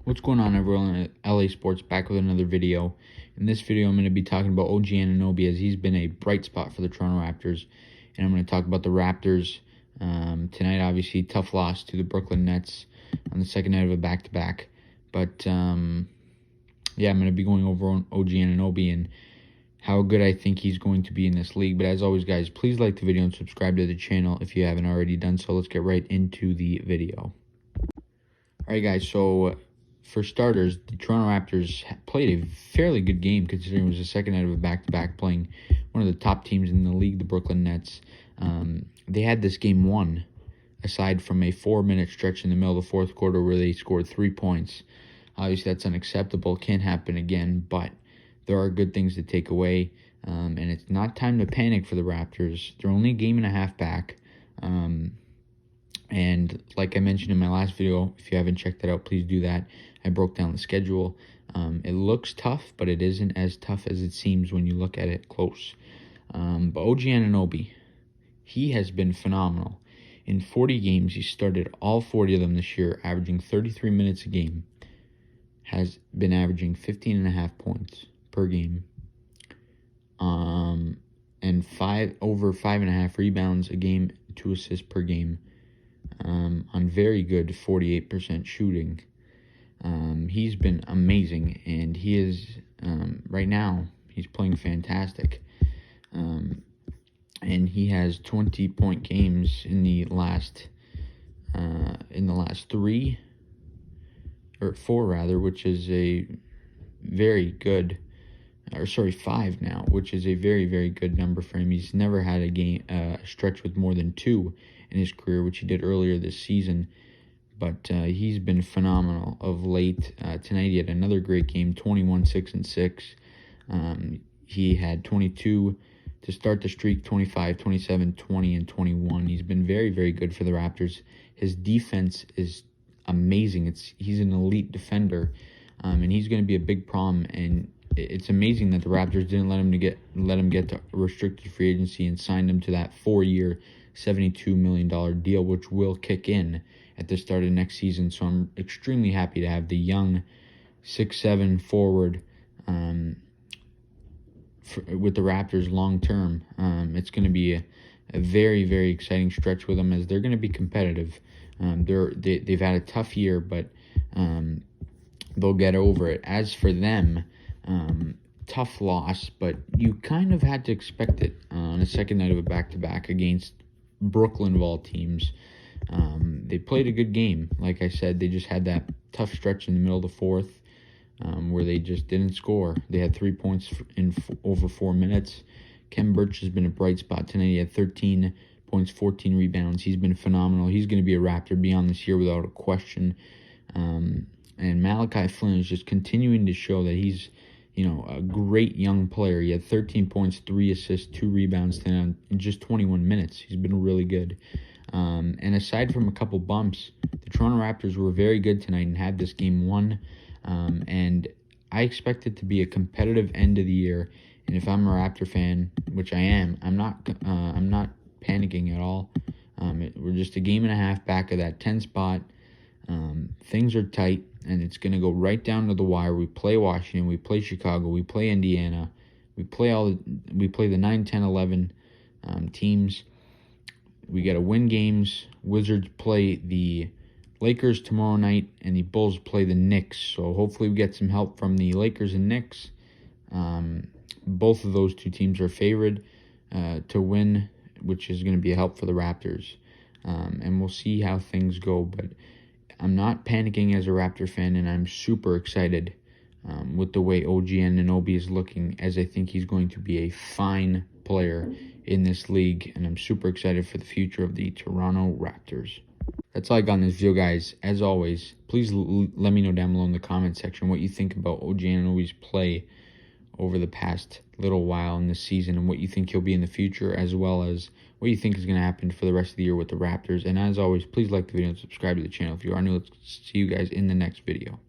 What's going on, everyone at LA Sports? Back with another video. In this video, I'm going to be talking about OG Anunoby, as he's been a bright spot for the Toronto Raptors. And I'm going to talk about the Raptors tonight. Obviously, tough loss to the Brooklyn Nets on the second night of a back-to-back. But, yeah, I'm going to be going over on OG Anunoby and how good I think he's going to be in this league. But as always, guys, please like the video and subscribe to the channel if you haven't already done so. Let's get right into the video. All right, guys, so for starters, the Toronto Raptors played a fairly good game considering it was the second night of a back-to-back, playing one of the top teams in the league, the Brooklyn Nets. They had this game won, aside from a 4-minute stretch in the middle of the fourth quarter where they scored 3 points. Obviously, that's unacceptable. Can't happen again, but there are good things to take away, and it's not time to panic for the Raptors. They're only a game and a half back. And like I mentioned in my last video, if you haven't checked that out, please do that. I broke down the schedule. It looks tough, but it isn't as tough as it seems when you look at it close. But OG Anunoby, he has been phenomenal. In 40 games, he started all 40 of them this year, averaging 33 minutes a game. Has been averaging 15.5 points per game. And over 5.5 rebounds a game, 2 assists per game. On very good 48% shooting. He's been amazing, and he is right now he's playing fantastic. And he has 20-point games in the last 4 rather, which is a very good, or sorry, 5 now, which is a very, very good number for him. He's never had a stretch with more than 2 in his career, which he did earlier this season. But he's been phenomenal of late. Tonight he had another great game, 21, 6, and 6. He had 22 to start the streak, 25, 27, 20, and 21. He's been very, very good for the Raptors. His defense is amazing. He's an elite defender, and he's going to be a big problem. And it's amazing that the Raptors didn't let him get to restricted free agency and signed him to that 4-year, $72 million deal, which will kick in at the start of next season. So I'm extremely happy to have the young 6'7" forward with the Raptors long term. It's going to be a very, very exciting stretch with them, as they're going to be competitive. They've had a tough year, but they'll get over it. As for them, tough loss, but you kind of had to expect it on the second night of a back-to-back against Brooklyn of all teams. They played a good game. Like I said, they just had that tough stretch in the middle of the fourth where they just didn't score. They had 3 points in over 4 minutes. Kem Birch has been a bright spot tonight. He had 13 points, 14 rebounds. He's been phenomenal. He's going to be a Raptor beyond this year without a question. And Malachi Flynn is just continuing to show that he's, a great young player. He had 13 points, 3 assists, 2 rebounds in just 21 minutes. He's been really good. And aside from a couple bumps, the Toronto Raptors were very good tonight and had this game won. And I expect it to be a competitive end of the year. And if I'm a Raptor fan, which I am, I'm not panicking at all. We're just a game and a half back of that 10 spot. Things are tight, and it's going to go right down to the wire. We play Washington, we play Chicago, we play Indiana, we play the 9, 10, 11 teams. We got to win games. Wizards play the Lakers tomorrow night, and the Bulls play the Knicks. So hopefully we get some help from the Lakers and Knicks. Both of those two teams are favored to win, which is going to be a help for the Raptors. And we'll see how things go, but I'm not panicking as a Raptor fan, and I'm super excited with the way OG Anunoby is looking, as I think he's going to be a fine player in this league, and I'm super excited for the future of the Toronto Raptors. That's all I got in this video, guys. As always, please let me know down below in the comment section what you think about OG Anunoby's play over the past little while in this season, and what you think he'll be in the future, as well as what you think is going to happen for the rest of the year with the Raptors. And as always, please like the video and subscribe to the channel if you are new. Let's see you guys in the next video.